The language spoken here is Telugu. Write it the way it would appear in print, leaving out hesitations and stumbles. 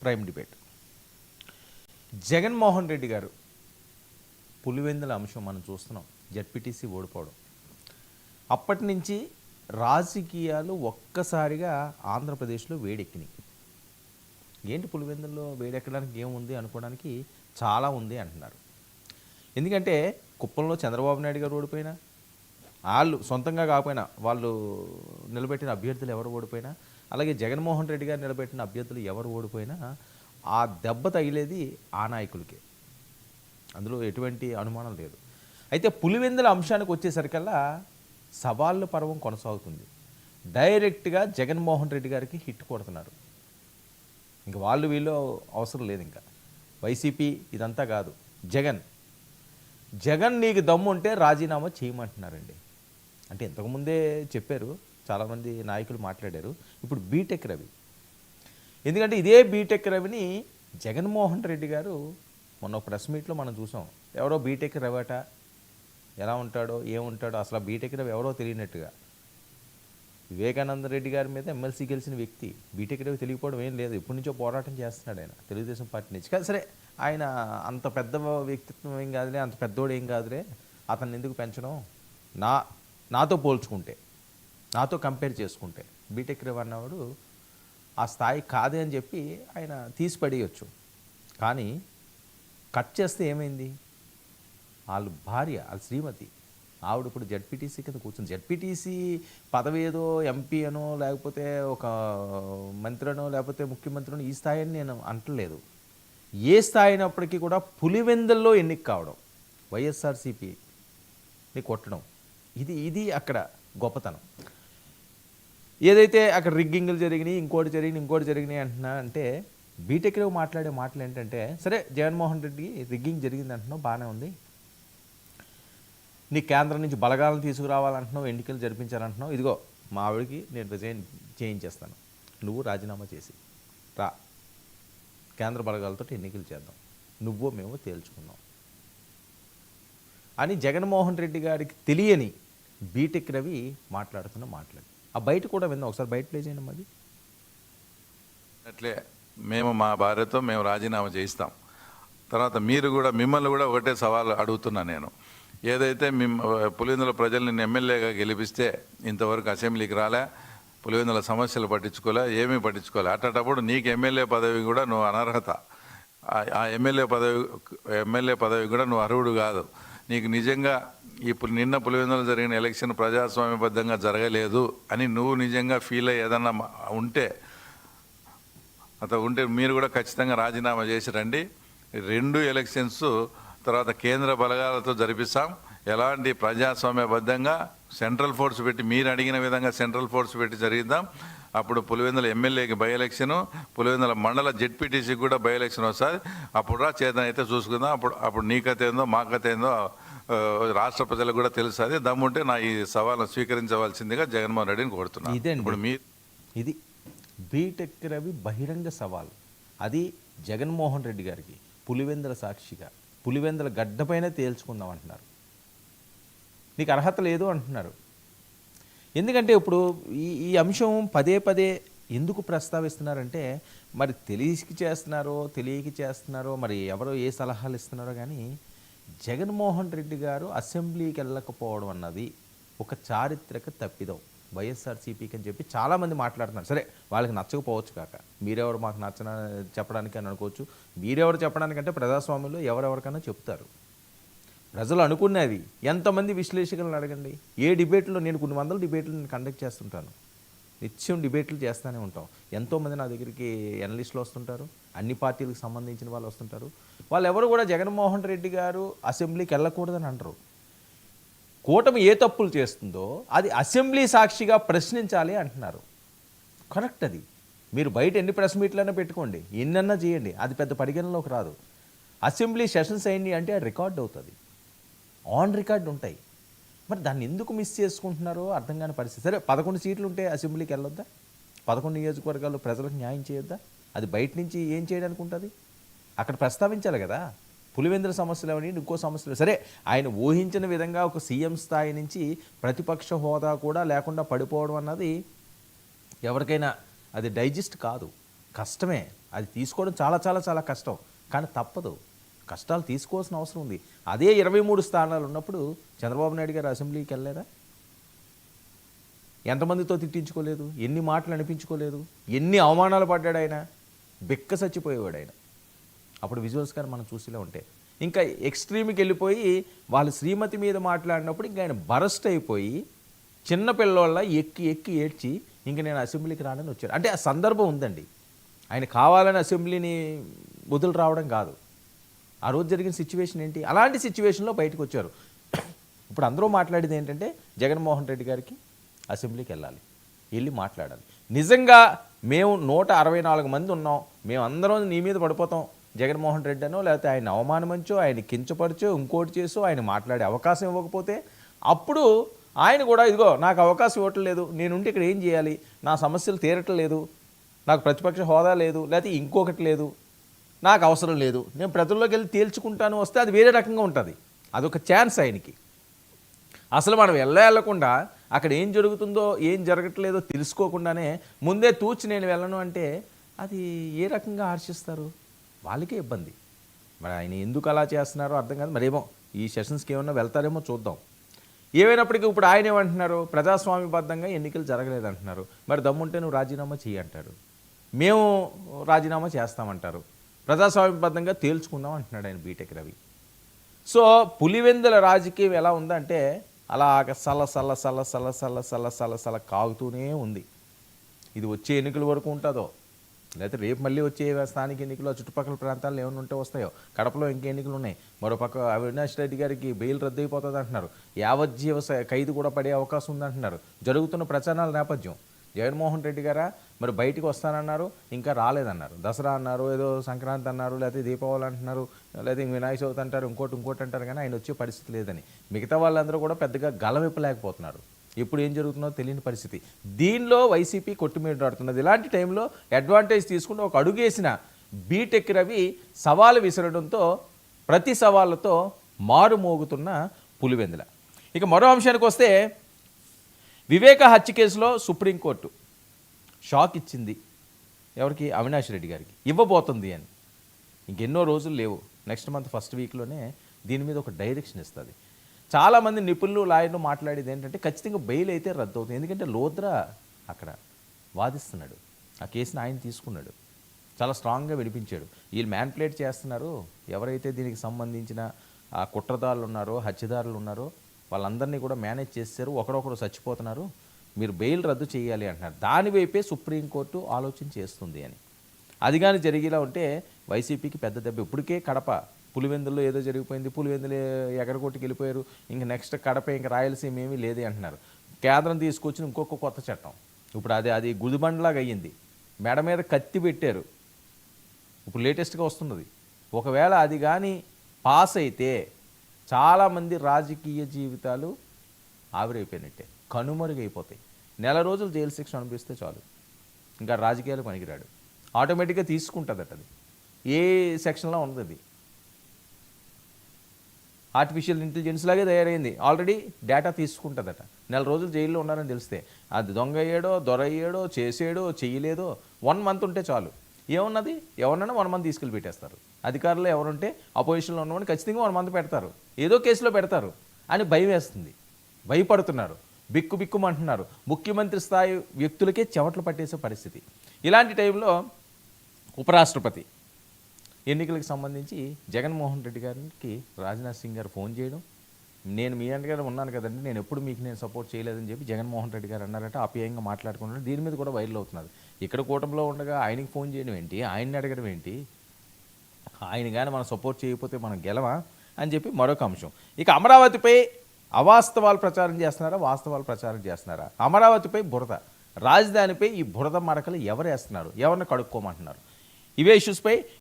Prime debate. జగన్మోహన్ రెడ్డి గారు పులివెందుల అంశం మనం చూస్తున్నాం. జెడ్పీటీసీ ఓడిపోవడం అప్పటి నుంచి రాజకీయాలు ఒక్కసారిగా ఆంధ్రప్రదేశ్లో వేడెక్కినాయి. ఏంటి పులివెందుల్లో వేడెక్కడానికి ఏముంది అనుకోవడానికి చాలా ఉంది అంటున్నారు. ఎందుకంటే కుప్పంలో చంద్రబాబు నాయుడు గారు ఓడిపోయినా, వాళ్ళు సొంతంగా కాకపోయినా వాళ్ళు నిలబెట్టిన అభ్యర్థులు ఎవరు ఓడిపోయినా, అలాగే జగన్మోహన్ రెడ్డి గారు నిలబెట్టిన అభ్యర్థులు ఎవరు ఓడిపోయినా ఆ దెబ్బ తగిలేది ఆ నాయకులకే, అందులో ఎటువంటి అనుమానం లేదు. అయితే పులివెందుల అంశానికి వచ్చేసరికల్లా సవాళ్ళ పర్వం కొనసాగుతుంది. డైరెక్ట్గా జగన్మోహన్ రెడ్డి గారికి హిట్ కొడుతున్నారు. ఇంక వాళ్ళు వీళ్ళు అవసరం లేదు. ఇంకా వైసీపీ ఇదంతా కాదు, జగన్ నీకు దమ్ము ఉంటే రాజీనామా చేయమంటున్నారండి. అంటే ఇంతకుముందే చెప్పారు, చాలామంది నాయకులు మాట్లాడారు. ఇప్పుడు బీటెక్ రవి, ఎందుకంటే ఇదే బీటెక్ రవిని జగన్మోహన్ రెడ్డి గారు మొన్న ప్రెస్ మీట్లో మనం చూసాం. ఎవరో బీటెక్ రవట, ఎలా ఉంటాడో ఏముంటాడో అసలు ఆ బీటెక్ రవి ఎవరో తెలియనట్టుగా. వివేకానంద రెడ్డి గారి మీద ఎమ్మెల్సీ గెలిచిన వ్యక్తి బీటెక్ రవి తెలియకపోవడం ఏం లేదు. ఎప్పటి నుంచో పోరాటం చేస్తున్నాడు ఆయన తెలుగుదేశం పార్టీ నుంచి. కానీ సరే, ఆయన అంత పెద్ద వ్యక్తిత్వం ఏం కాదులే, అంత పెద్దోడు ఏం కాదులే, అతన్ని ఎందుకు పెంచడం, నాతో పోల్చుకుంటే, నాతో కంపేర్ చేసుకుంటే బీటెక్ రవి అన్నవాడు ఆ స్థాయి కాదే అని చెప్పి ఆయన తీసి పడేయచ్చు. కానీ కట్ చేస్తే ఏమైంది, వాళ్ళ భార్య, వాళ్ళ శ్రీమతి, ఆవిడ ఇప్పుడు జెడ్పీటీసీ కింద కూర్చుంది. జెడ్పీటీసీ పదవి ఏదో ఎంపీ అనో లేకపోతే ఒక మంత్రినో లేకపోతే ముఖ్యమంత్రినో ఈ స్థాయి అని నేను అంటలేదు. ఏ స్థాయి అయినప్పటికీ కూడా పులివెందుల్లో ఎన్నిక కావడం, వైఎస్ఆర్సీపీని కొట్టడం, ఇది అక్కడ గొప్పతనం. ఏదైతే అక్కడ రిగ్గింగ్లు జరిగినాయి, ఇంకోటి జరిగినాయి అంటున్నా అంటే బీటెక్లో మాట్లాడే మాటలు ఏంటంటే, సరే జగన్మోహన్ రెడ్డి రిగ్గింగ్ జరిగింది అంటున్నావు, బాగానే ఉంది, నీ కేంద్రం నుంచి బలగాలను తీసుకురావాలంటున్నావు, ఎన్నికలు జరిపించాలంటున్నావు, ఇదిగో మా ఆవిడకి నేను రిజైన్ చేయించేస్తాను, నువ్వు రాజీనామా చేసి రా, కేంద్ర బలగాలతో ఎన్నికలు చేద్దాం, నువ్వో మేము తేల్చుకున్నాం అని జగన్మోహన్ రెడ్డి గారికి తెలియని బీటెక్ రవి మాట్లాడుతున్న మాట్లాడి ఆ బయట కూడా విందాం. ఒకసారి బయట ప్లే చేయండి. మాది అట్లే మేము మా భార్యతో మేము రాజీనామా చేయిస్తాం. తర్వాత మిమ్మల్ని కూడా ఒకటే సవాల్ అడుగుతున్నా నేను. ఏదైతే పులివెందుల ప్రజలు నిన్ను ఎమ్మెల్యేగా గెలిపిస్తే ఇంతవరకు అసెంబ్లీకి రాలే, పులివెందుల సమస్యలు పట్టించుకోలే, ఏమీ పట్టించుకోలే. అట్టేటప్పుడు నీకు ఎమ్మెల్యే పదవి కూడా నువ్వు అనర్హత, ఆ ఎమ్మెల్యే పదవి కూడా నువ్వు అర్హుడు కాదు. నీకు నిజంగా ఇప్పుడు నిన్న పులివెందులు జరిగిన ఎలక్షన్ ప్రజాస్వామ్యబద్ధంగా జరగలేదు అని నువ్వు నిజంగా ఫీల్ అయ్యి ఏదన్నా ఉంటే మీరు కూడా ఖచ్చితంగా రాజీనామా చేసి రండి. 2 ఎలక్షన్స్ తర్వాత కేంద్ర బలగాలతో జరిపిస్తాం. ఎలాంటి ప్రజాస్వామ్యబద్ధంగా సెంట్రల్ ఫోర్స్ పెట్టి, మీరు అడిగిన విధంగా సెంట్రల్ ఫోర్స్ పెట్టి జరిగిద్దాం. అప్పుడు పులివెందుల ఎమ్మెల్యేకి బై ఎలక్షను, పులివెందుల మండల జెడ్పీటీసీకి కూడా బై ఎలక్షన్ వస్తుంది. అప్పుడు చేతన అయితే చూసుకుందాం. అప్పుడు నీ కథ ఏందో మా కథ ఏందో రాష్ట్ర ప్రజలకు కూడా తెలుస్తుంది. దమ్ముంటే నా ఈ సవాల్ను స్వీకరించవలసిందిగా జగన్మోహన్ రెడ్డిని కోరుతున్నాను. ఇప్పుడు ఇది బీటెక్ రవి బహిరంగ సవాల్. అది జగన్మోహన్ రెడ్డి గారికి పులివెందుల సాక్షిగా, పులివెందుల గడ్డపైన తేల్చుకుందాం అంటున్నారు. నీకు అర్హత లేదు అంటున్నారు. ఎందుకంటే ఇప్పుడు ఈ అంశం పదే ఎందుకు ప్రస్తావిస్తున్నారంటే, మరి తెలియక చేస్తున్నారో మరి ఎవరో ఏ సలహాలు ఇస్తున్నారో కానీ జగన్మోహన్ రెడ్డి గారు అసెంబ్లీకి వెళ్ళకపోవడం అన్నది ఒక చారిత్రక తప్పిదం వైఎస్ఆర్సీపీకి అని చెప్పి చాలామంది మాట్లాడుతున్నారు. సరే, వాళ్ళకి నచ్చకపోవచ్చు కాక, మీరెవరు మాకు చెప్పడానికి అని అనుకోవచ్చు. మీరెవరు చెప్పడానికంటే ప్రజాస్వామ్యంలో ఎవరెవరికైనా చెప్తారు. ప్రజలు అనుకునేవి ఎంతమంది విశ్లేషకులను అడగండి. ఏ డిబేట్లో నేను కొన్ని వందల డిబేట్లు నేను కండక్ట్ చేస్తుంటాను, నిత్యం డిబేట్లు చేస్తూనే ఉంటాం. ఎంతోమంది నా దగ్గరికి ఎనలిస్టులు వస్తుంటారు, అన్ని పార్టీలకు సంబంధించిన వాళ్ళు వస్తుంటారు. వాళ్ళు ఎవరు కూడా జగన్మోహన్ రెడ్డి గారు అసెంబ్లీకి వెళ్ళకూడదని అంటారు. కూటమి ఏ తప్పులు చేస్తుందో అది అసెంబ్లీ సాక్షిగా ప్రశ్నించాలి అంటున్నారు. కరెక్ట్. అది మీరు బయట ఎన్ని ప్రెస్ మీట్లైనా పెట్టుకోండి, ఎన్నన్నా చేయండి, అది పెద్ద పరిగణలోకి రాదు. అసెంబ్లీ సెషన్స్ అయింది అంటే అది రికార్డ్ అవుతుంది, ఆన్ రికార్డ్ ఉంటాయి. మరి దాన్ని ఎందుకు మిస్ చేసుకుంటున్నారో అర్థం కాని పరిస్థితి. సరే, 11 సీట్లు ఉంటే అసెంబ్లీకి వెళ్ళొద్దా? 11 నియోజకవర్గాల్లో ప్రజలకు న్యాయం చేయొద్దా? అది బయట నుంచి ఏం చేయడానికి ఉంటుంది? అక్కడ ప్రస్తావించాలి కదా. పులివెందుల సమస్యలు అవన్నీ, ఇంకో సమస్యలు. సరే, ఆయన ఊహించిన విధంగా ఒక సీఎం స్థాయి నుంచి ప్రతిపక్ష హోదా కూడా లేకుండా పడిపోవడం అన్నది ఎవరికైనా అది డైజెస్ట్ కాదు. కష్టమే, అది తీసుకోవడం చాలా చాలా చాలా కష్టం, కానీ తప్పదు, కష్టాలు తీసుకోవాల్సిన అవసరం ఉంది. అదే 23 స్థానాలు ఉన్నప్పుడు చంద్రబాబు నాయుడు గారు అసెంబ్లీకి వెళ్ళలేదా? ఎంతమందితో తిట్టించుకోలేదు, ఎన్ని మాటలు అనిపించుకోలేదు, ఎన్ని అవమానాలు పడ్డాడు ఆయన, బిక్క చచ్చిపోయేవాడు ఆయన. అప్పుడు విజువల్స్ కానీ మనం చూసేలా ఉంటే ఇంకా ఎక్స్ట్రీమ్కి వెళ్ళిపోయి వాళ్ళ శ్రీమతి మీద మాట్లాడినప్పుడు ఇంకా ఆయన బరస్ట్ అయిపోయి చిన్న పిల్లోళ్ళ ఎక్కి ఎక్కి ఏడ్చి ఇంక నేను అసెంబ్లీకి రానని వచ్చాడు. అంటే ఆ సందర్భం ఉందండి, ఆయన కావాలని అసెంబ్లీని వదిలి రావడం కాదు, ఆ రోజు జరిగిన సిచ్యువేషన్ ఏంటి, అలాంటి సిచ్యువేషన్లో బయటకు వచ్చారు. ఇప్పుడు అందరూ మాట్లాడేది ఏంటంటే జగన్మోహన్ రెడ్డి గారికి అసెంబ్లీకి వెళ్ళి మాట్లాడాలి. నిజంగా మేము 164 మంది ఉన్నాం, మేము అందరం నీ మీద పడిపోతాం, జగన్మోహన్ రెడ్డి అనో లేకపోతే ఆయన అవమానమంచో ఆయన కించపరచో ఇంకోటి చేసో ఆయన మాట్లాడే అవకాశం ఇవ్వకపోతే అప్పుడు ఆయన కూడా ఇదిగో నాకు అవకాశం ఇవ్వట్లేదు, నేనుంటే ఇక్కడ ఏం చేయాలి, నా సమస్యలు తీరట్లేదు, నాకు ప్రతిపక్ష హోదా లేదు, లేకపోతే ఇంకొకటి లేదు, నాకు అవసరం లేదు, నేను ప్రజల్లోకి వెళ్ళి తేల్చుకుంటాను వస్తే అది వేరే రకంగా ఉంటుంది, అదొక ఛాన్స్ ఆయనకి. అసలు మనం వెళ్ళకుండా అక్కడ ఏం జరుగుతుందో ఏం జరగట్లేదో తెలుసుకోకుండానే ముందే తూచి నేను వెళ్ళను అంటే అది ఏ రకంగా హర్షిస్తారు, వాళ్ళకే ఇబ్బంది. మరి ఆయన ఎందుకు అలా చేస్తున్నారో అర్థం కాదు, మరేమో ఈ సెషన్స్కి ఏమన్నా వెళ్తారేమో చూద్దాం. ఏమైనప్పటికీ ఇప్పుడు ఆయన ఏమంటున్నారు, ప్రజాస్వామ్యబద్ధంగా ఎన్నికలు జరగలేదంటున్నారు, మరి దమ్ముంటే నువ్వు రాజీనామా చెయ్యి అంటారు, మేము రాజీనామా చేస్తామంటారు, ప్రజాస్వామ్యబద్ధంగా తేల్చుకుందాం అంటున్నాడు ఆయన బీటెక్ రవి. సో పులివెందుల రాజకీయం ఎలా ఉందంటే అలాగ సల్ల సల్ల సల్ల సల్ల సల్ల సల్ల సల్ల సల్ల కాగుతూనే ఉంది. ఇది వచ్చే ఎన్నికల వరకు ఉంటుందో లేకపోతే రేపు మళ్ళీ వచ్చే స్థానిక ఎన్నికలు చుట్టుపక్కల ప్రాంతాల్లో ఏమైనా ఉంటే వస్తాయో, కడపలో ఇంకే ఎన్నికలు ఉన్నాయి, మరోపక్క అవినాష్ రెడ్డి గారికి బెయిల్ రద్దు అయిపోతుంది అంటున్నారు, యావజ్జీవ ఖైదు కూడా పడే అవకాశం ఉందంటున్నారు. జరుగుతున్న ప్రచారాల నేపథ్యం జగన్మోహన్ రెడ్డి గారా మరి బయటికి వస్తానన్నారు, ఇంకా రాలేదన్నారు, దసరా అన్నారు, ఏదో సంక్రాంతి అన్నారు, లేకపోతే దీపావళి అంటున్నారు, లేకపోతే వినాయక చవితి అంటారు, ఇంకోటి అంటారు, కానీ ఆయన వచ్చే పరిస్థితి లేదని మిగతా వాళ్ళందరూ కూడా పెద్దగా గలవిప్పలేకపోతున్నారు. ఎప్పుడు ఏం జరుగుతుందో తెలియని పరిస్థితి. దీనిలో వైసీపీ కొట్టుమిట్టాడుతున్నది. ఇలాంటి టైంలో అడ్వాంటేజ్ తీసుకుంటూ ఒక అడుగేసిన బీటెక్ రవి సవాలు విసరడంతో ప్రతి సవాళ్ళతో మారుమోగుతున్న పులివెందుల. ఇక మరో అంశానికి వస్తే వివేక హత్య కేసులో సుప్రీంకోర్టు షాక్ ఇచ్చింది. ఎవరికి? అవినాష్ రెడ్డి గారికి ఇవ్వబోతుంది అని. ఇంకెన్నో రోజులు లేవు, నెక్స్ట్ మంత్ ఫస్ట్ వీక్లోనే దీని మీద ఒక డైరెక్షన్ ఇస్తుంది. చాలామంది నిపుణులు లాయర్లు మాట్లాడేది ఏంటంటే ఖచ్చితంగా బెయిల్ అయితే రద్దు అవుతుంది, ఎందుకంటే లోద్రా అక్కడ వాదిస్తున్నాడు, ఆ కేసుని ఆయన తీసుకున్నాడు, చాలా స్ట్రాంగ్గా వినిపించాడు. వీళ్ళు మ్యాన్ప్లేట్ చేస్తున్నారు, ఎవరైతే దీనికి సంబంధించిన ఆ కుట్రదారులు ఉన్నారో హత్యదారులు ఉన్నారో వాళ్ళందరినీ కూడా మేనేజ్ చేశారు, ఒకరొకరు చచ్చిపోతున్నారు, మీరు బెయిల్ రద్దు చేయాలి అంటున్నారు. దానివైపే సుప్రీంకోర్టు ఆలోచన చేస్తుంది అని. అది కానీ జరిగేలా ఉంటే వైసీపీకి పెద్ద దెబ్బ. ఇప్పటికే కడప పులివెందుల్లో ఏదో జరిగిపోయింది, పులివెందులు ఎగరగొట్టుకు వెళ్ళిపోయారు, ఇంక నెక్స్ట్ కడప ఇంక రాయలసీమ ఏమీ లేదే అంటున్నారు. కేంద్రం తీసుకొచ్చిన ఇంకొక కొత్త చట్టం, ఇప్పుడు అది గుదిబండలాగా అయ్యింది, మెడ మీద కత్తి పెట్టారు, ఇప్పుడు లేటెస్ట్గా వస్తున్నది. ఒకవేళ అది కానీ పాస్ అయితే చాలామంది రాజకీయ జీవితాలు ఆవిరైపోయినట్టే, కనుమరుగైపోతాయి. నెల రోజులు జైలు శిక్ష అనిపిస్తే చాలు, ఇంకా రాజకీయాలు పనికిరాడు, ఆటోమేటిక్గా తీసుకుంటుందట. అది ఏ సెక్షన్లో ఉన్నది, ఆర్టిఫిషియల్ ఇంటెలిజెన్స్ లాగే తయారైంది, ఆల్రెడీ డేటా తీసుకుంటుందట. నెల రోజులు జైల్లో ఉన్నారని తెలిస్తే అది దొంగ అయ్యాడో దొర అయ్యాడో చేసాడో చెయ్యలేదో 1 మంత్ ఉంటే చాలు, ఏమున్నది ఎవరినైనా 1 మంత్ తీసుకెళ్ళి పెట్టేస్తారు. అధికారులు ఎవరుంటే అపోజిషన్లో ఉన్నవాడిని ఖచ్చితంగా 1 మంత్ పెడతారు, ఏదో కేసులో పెడతారు అని భయం వేస్తుంది, భయపడుతున్నారు, బిక్కుమంటున్నారు. ముఖ్యమంత్రి స్థాయి వ్యక్తులకే చెమటలు పట్టేసే పరిస్థితి. ఇలాంటి టైంలో ఉపరాష్ట్రపతి ఎన్నికలకు సంబంధించి జగన్మోహన్ రెడ్డి గారికి రాజ్నాథ్ సింగ్ గారు ఫోన్ చేయడం, నేను మీ అంటగానే ఉన్నాను కదండి, నేను ఎప్పుడు మీకు నేను సపోర్ట్ చేయలేదని చెప్పి జగన్మోహన్ రెడ్డి గారు అన్నారట. ఆప్యాయంగా మాట్లాడుకుంటున్నారు. దీని మీద కూడా వైరల్ అవుతున్నది. ఇక్కడ కూటమిలో ఉండగా ఆయనకి ఫోన్ చేయడం ఏంటి, ఆయన్ని అడగడం ఏంటి, ఆయన కానీ మనం సపోర్ట్ చేయకపోతే మనం గెలవా అని చెప్పి మరొక అంశం. ఇక అమరావతిపై అవాస్తవాలు ప్రచారం చేస్తున్నారా, వాస్తవాలు ప్రచారం చేస్తున్నారా? అమరావతిపై బురద, రాజధానిపై ఈ బురద మరకలు ఎవరు వేస్తున్నారు, ఎవరిని కడుక్కోమంటున్నారు? ఇవే ఇష్యూస్పై